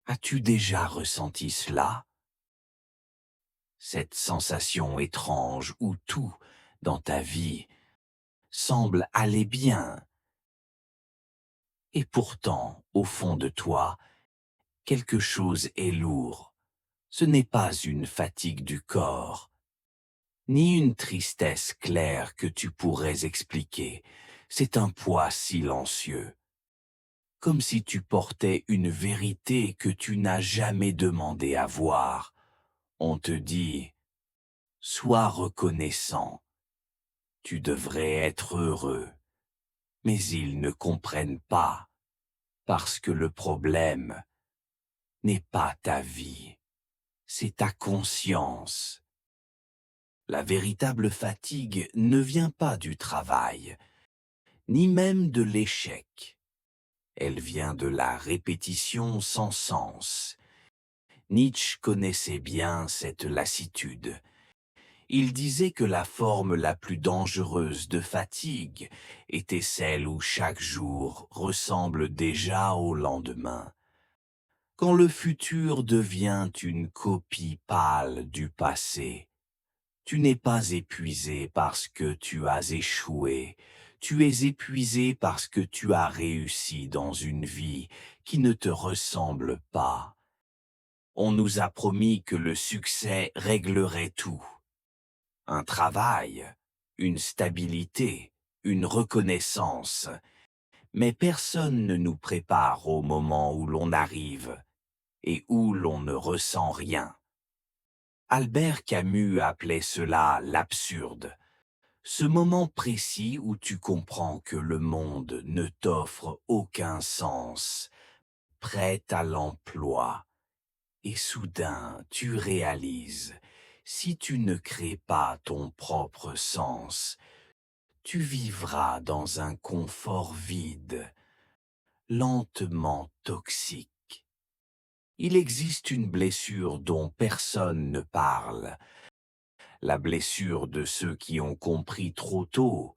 As-tu déjà ressenti cela? Cette sensation étrange où tout, dans ta vie, semble aller bien, et pourtant, au fond de toi, quelque chose est lourd. Ce n'est pas une fatigue du corps, ni une tristesse claire que tu pourrais expliquer. C'est un poids silencieux, comme si tu portais une vérité que tu n'as jamais demandé à voir. On te dit, sois reconnaissant, tu devrais être heureux, mais ils ne comprennent pas, parce que le problème n'est pas ta vie, c'est ta conscience. La véritable fatigue ne vient pas du travail, ni même de l'échec. Elle vient de la répétition sans sens. Nietzsche connaissait bien cette lassitude. Il disait que la forme la plus dangereuse de fatigue était celle où chaque jour ressemble déjà au lendemain. Quand le futur devient une copie pâle du passé, tu n'es pas épuisé parce que tu as échoué, tu es épuisé parce que tu as réussi dans une vie qui ne te ressemble pas. On nous a promis que le succès réglerait tout. Un travail, une stabilité, une reconnaissance. Mais personne ne nous prépare au moment où l'on arrive et où l'on ne ressent rien. Albert Camus appelait cela l'absurde. Ce moment précis où tu comprends que le monde ne t'offre aucun sens, prêt à l'emploi. Et soudain, tu réalises, si tu ne crées pas ton propre sens, tu vivras dans un confort vide, lentement toxique. Il existe une blessure dont personne ne parle, la blessure de ceux qui ont compris trop tôt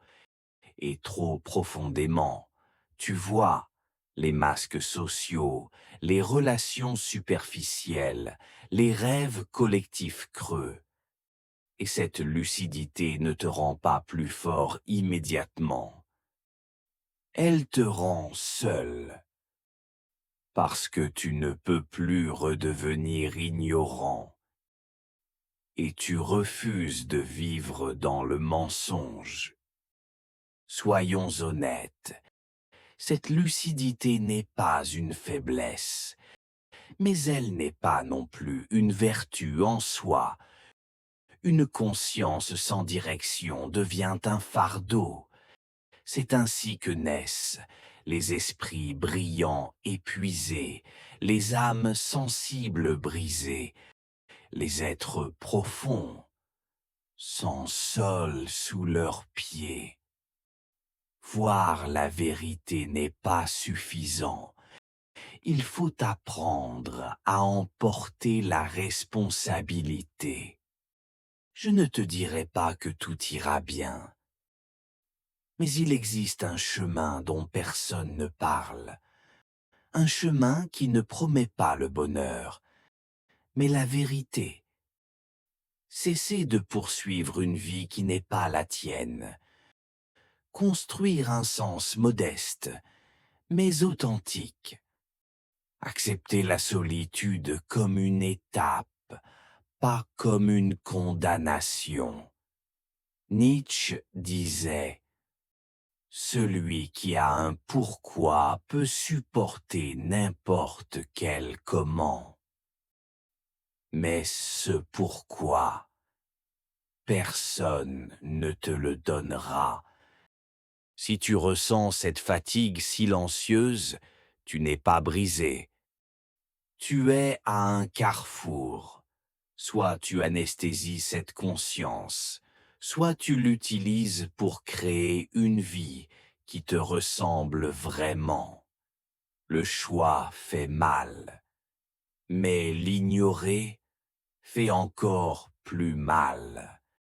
et trop profondément. Tu vois, les masques sociaux, les relations superficielles, les rêves collectifs creux. Et cette lucidité ne te rend pas plus fort immédiatement. Elle te rend seul, parce que tu ne peux plus redevenir ignorant, et tu refuses de vivre dans le mensonge. Soyons honnêtes, cette lucidité n'est pas une faiblesse, mais elle n'est pas non plus une vertu en soi. Une conscience sans direction devient un fardeau. C'est ainsi que naissent les esprits brillants épuisés, les âmes sensibles brisées, les êtres profonds, sans sol sous leurs pieds. Voir la vérité n'est pas suffisant. Il faut apprendre à en porter la responsabilité. Je ne te dirai pas que tout ira bien, mais il existe un chemin dont personne ne parle. Un chemin qui ne promet pas le bonheur, mais la vérité. Cesser de poursuivre une vie qui n'est pas la tienne. Construire un sens modeste, mais authentique. Accepter la solitude comme une étape, pas comme une condamnation. Nietzsche disait: celui qui a un pourquoi peut supporter n'importe quel comment. Mais ce pourquoi, personne ne te le donnera. Si tu ressens cette fatigue silencieuse, tu n'es pas brisé. Tu es à un carrefour. Soit tu anesthésies cette conscience, soit tu l'utilises pour créer une vie qui te ressemble vraiment. Le choix fait mal, mais l'ignorer fait encore plus mal.